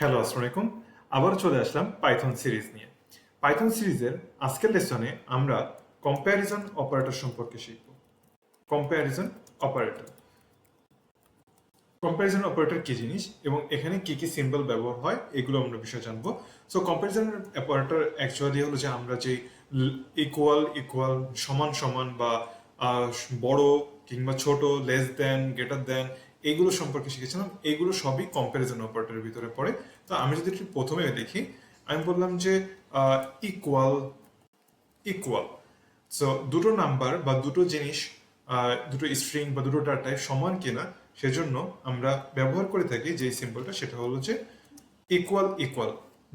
Hello, আসসালামু আলাইকুম। আবার চলে আসলাম পাইথন সিরিজ নিয়ে। পাইথন সিরিজের আজকের লেসনে আমরা কম্প্যারিজন অপারেটর সম্পর্কে শিখব। কম্প্যারিজন অপারেটর কম্প্যারিজন অপারেটর কি জিনিস এবং এখানে কি কি সিম্বল ব্যবহার হয় এগুলো আমরা বিষয় জানবো। সো কম্প্যারিজন অপারেটর অ্যাকচুয়ালি হলো যে আমরা যে ইকুয়াল ইকুয়াল সমান সমান বা বড় কিংবা ছোট, লেস দেন, গ্রেটার দেন, এইগুলো সম্পর্কে শিখেছিলাম। এইগুলো সবই কম্প্যারিজন অপারেটরের ভিতরে পড়ে। তো আমি যদি একটু প্রথমে দেখি, আমি বললাম যে ইকুয়াল ইকুয়াল। সো দুটো নাম্বার বা দুটো জিনিস, দুটো স্ট্রিং বা দুটো ডাটা টাইপ সমান কিনা সেজন্য আমরা ব্যবহার করে থাকি যে সিম্বলটা, সেটা হলো যে ইকুয়াল ইকুয়াল,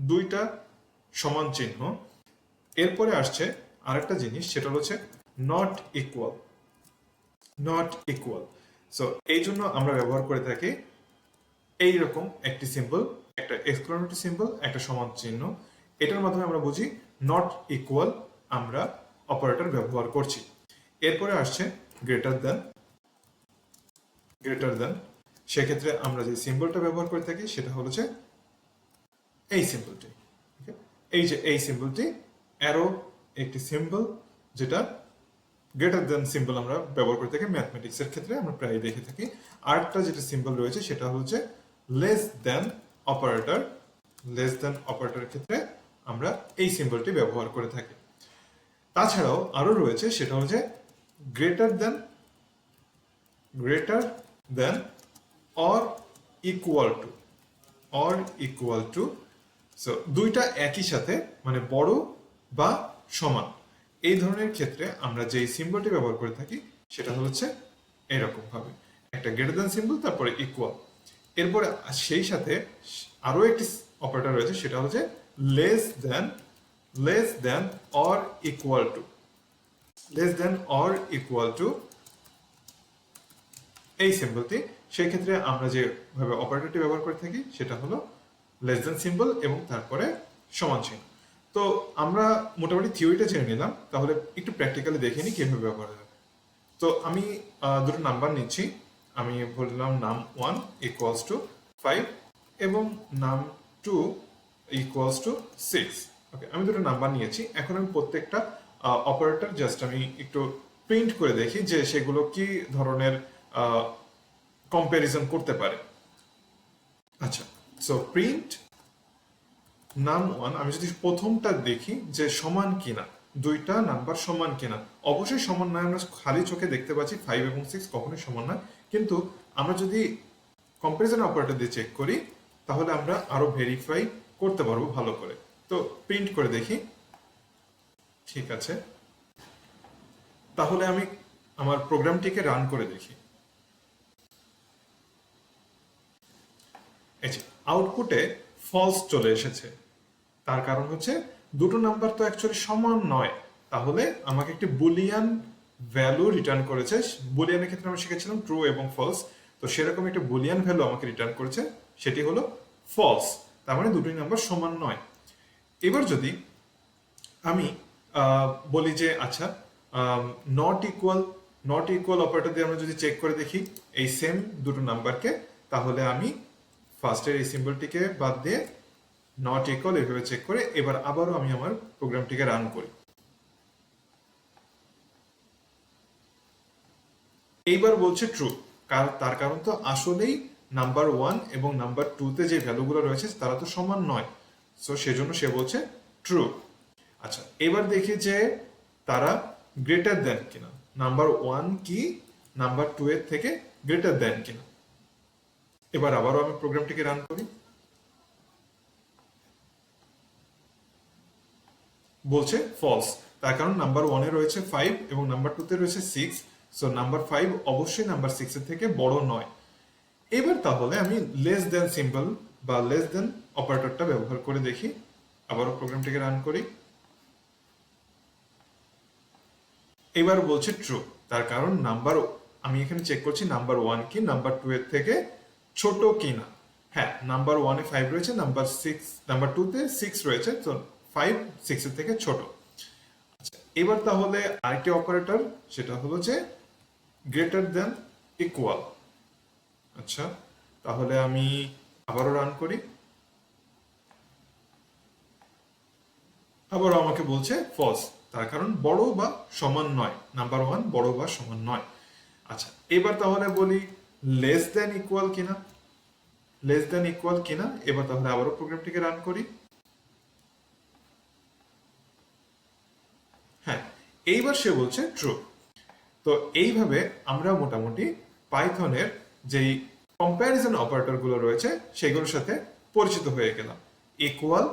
দুইটা সমান চিহ্ন। এরপরে আসছে আরেকটা জিনিস, সেটা হচ্ছে not equal. Not equal. So এই জন্য আমরা ব্যবহার করে থাকি এইরকম একটি সিম্বল, একটা এক্সক্লেমেটরি সিম্বল, একটা সমান চিহ্ন। এটার মাধ্যমে আমরা বুঝি নট ইকুয়াল আমরা অপারেটর ব্যবহার করছি। এরপরে আসছে গ্রেটার দ্যান। গ্রেটার দ্যান সেক্ষেত্রে আমরা যে সিম্বলটা ব্যবহার করে থাকি সেটা হলো যে এই সিম্বলটি। এই যে এই সিম্বলটি অ্যারো, একটি সিম্বল যেটা গ্রেটার দ্যান সিম্বল আমরা ব্যবহার করে থাকি ম্যাথমেটিক্সের ক্ষেত্রে, আমরা প্রায় দেখে থাকি। আরেকটা যেটা সিম্বল রয়েছে সেটা হচ্ছে less than operator. Less than অপারেটরের ক্ষেত্রে আমরা এই সিম্বলটি ব্যবহার করে থাকি। তাছাড়াও আরো রয়েছে, সেটা হচ্ছে greater than, greater than or equal to, or equal to. So দুইটা একই সাথে, মানে বড় বা সমান, এই ধরনের ক্ষেত্রে আমরা যেই সিম্বলটি ব্যবহার করে থাকি সেটা হচ্ছে এরকম ভাবে একটা গ্রেটার দ্যান সিম্বল, তারপরে ইকুয়াল। এরপরে সেই সাথে আরো একটি অপারেটর রয়েছে, সেটা হচ্ছে less than, less than or equal to, less than or equal to এই সিম্বলটি। সেই ক্ষেত্রে আমরা যেভাবে অপারেটরটি ব্যবহার করে থাকি সেটা হলো লেস দ্যান সিম্বল এবং তারপরে সমান চিহ্ন। তো আমরা মোটামুটি থিওরিটা জেনে নিলাম, তাহলে একটু প্র্যাকটিক্যালি দেখে নিই কিভাবে ব্যবহার হবে। তো আমি দুটো নাম্বার নিচ্ছি। আমি বললাম নাম 1 ইকুয়ালস টু 5 এবং নাম 2 ইকুয়ালস টু 6। ওকে, আমি দুটো নাম্বার নিয়েছি। এখন আমি প্রত্যেকটা অপারেটর জাস্ট আমি একটু প্রিন্ট করে দেখি যে সেগুলো কি ধরনের কম্প্যারিজন করতে পারে। আচ্ছা, সো প্রিন্ট নাম 1। আমি যদি প্রথমটা দেখি যে সমান কিনা, দুইটা নাম্বার সমান কিনা, অবশ্যই সমান নয়। আমরা খালি চোখে দেখতে পাচ্ছি 5 এবং 6 কখনোই সমান নয়, কিন্তু আমরা যদি কম্প্যারিজন অপারেটর দিয়ে চেক করি তাহলে আমরা আরো ভেরিফাই করতে পারবো ভালো করে। তো প্রিন্ট করে দেখি, ঠিক আছে। তাহলে আমি আমার প্রোগ্রামটিকে রান করে দেখি। এই যে আউটপুটে ফলস চলে এসেছে। তার কারণ হচ্ছে দুটো নাম্বার তো অ্যাকচুয়ালি সমান নয়, তাহলে আমাকে একটি বুলিয়ান ভ্যালু রিটার্ন করেছে। বুলিয়ানের ক্ষেত্রে আমরা শিখেছিলাম ট্রু এবং ফলস, তো সেরকম একটা বুলিয়ান ভ্যালু আমাকে রিটার্ন করেছে, সেটি হলো ফলস। তার মানে দুটোই নাম্বার সমান নয়। এবার যদি আমি বলি যে আচ্ছা, not equal, not equal operator দিয়ে আমরা যদি চেক করে দেখি এই সেম দুটো নাম্বারকে, তাহলে আমি ফার্স্টের এই সিম্বলটিকে বাদ দিয়ে নট ইকুয়াল এভাবে চেক করে এবার আবারও আমি আমার প্রোগ্রামটিকে রান করি। এইবার বলছে ট্রু। তার কারণ তো আসলেই নাম্বার 1 এবং নাম্বার 2-তে যে ভ্যালুগুলো রয়েছে তারা তো সমান নয়, সো সেজন্য সে বলছে ট্রু। আচ্ছা, এবার দেখি যে তারা গ্রেটার দেন কিনা, নাম্বার 1 কি নাম্বার 2 এর থেকে গ্রেটার দেন কিনা। এবার আবারও আমি প্রোগ্রামটিকে রান করি, বলছে ফলস। তার কারণ নাম্বার 1-এ রয়েছে 5 এবং নাম্বার 2-তে রয়েছে 6, সো নাম্বার 5 অবশ্যই নাম্বার 6 এর থেকে বড় নয়। এবার তাহলে আমি লেস দেন সিম্বল বা লেস দেন অপারেটরটা ব্যবহার করে দেখি। আবারও প্রোগ্রামটিকে রান করি, এবার বলছে ট্রু। তার কারণ নাম্বার, আমি এখানে চেক করছি নাম্বার 1 কি নাম্বার 2 এর থেকে ছোট কিনা। হ্যাঁ, নাম্বার 1-এ 5 রয়েছে, নাম্বার 2-তে 6 রয়েছে, তো 5 6 এর থেকে ছোট। আচ্ছা, এবার তাহলে আরেকটি অপারেটর, সেটা হলো যে গ্রেটার দেন ইকুয়াল। আচ্ছা, তাহলে আমি আবারও রান করি, আবারও আমাকে বলছে ফলস, তার কারণ বড় বা সমান নয়, নাম্বার ওয়ান বড় বা সমান নয়। আচ্ছা, এবার তাহলে বলি লেস দেন ইকুয়াল কিনা, লেস দেন ইকুয়াল কিনা। এবার তাহলে আবারও প্রোগ্রামটিকে রান করি। হ্যাঁ, এইবার সে বলছে ট্রু। তো এইভাবে আমরা মোটামুটি পাইথনের যেই কম্প্যারিজন অপারেটর গুলো রয়েছে সেগুলোর সাথে পরিচিত হয়ে গেলাম। ইকুয়াল,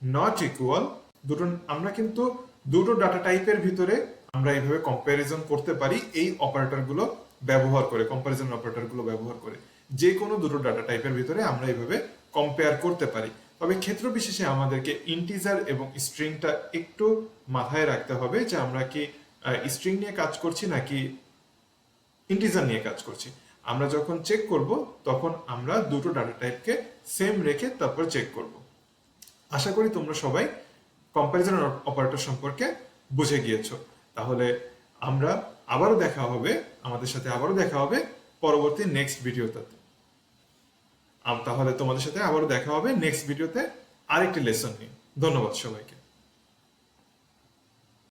নট ইকুয়াল, দুটো আমরা কিন্তু দুটো ডাটা টাইপের ভিতরে আমরা এইভাবে কম্প্যারিজন করতে পারি এই অপারেটর গুলো ব্যবহার করে, কম্প্যারিজন অপারেটর গুলো ব্যবহার করে যে কোনো দুটো ডাটা টাইপের ভিতরে আমরা এইভাবে কম্পেয়ার করতে পারি। তবে ক্ষেত্র বিশেষে আমাদেরকে ইন্টিজার এবং স্ট্রিংটা একটু মাথায় রাখতে হবে যে আমরা কি স্ট্রিং নিয়ে কাজ করছি নাকি ইন্টিজার নিয়ে কাজ করছি। আমরা যখন চেক করব তখন আমরা দুটো ডাটা টাইপকে সেম রেখে তারপর চেক করব। আশা করি তোমরা সবাই কম্প্যারিজন অপারেটর সম্পর্কে বুঝে গিয়েছো। তাহলে আমরা আবারও দেখা হবে, আমাদের সাথে আবারও দেখা হবে পরবর্তী নেক্সট ভিডিওতে। তাহলে তোমাদের সাথে আবারও দেখা হবে নেক্সট ভিডিওতে আরেকটি লেসন নিয়ে। ধন্যবাদ সবাইকে।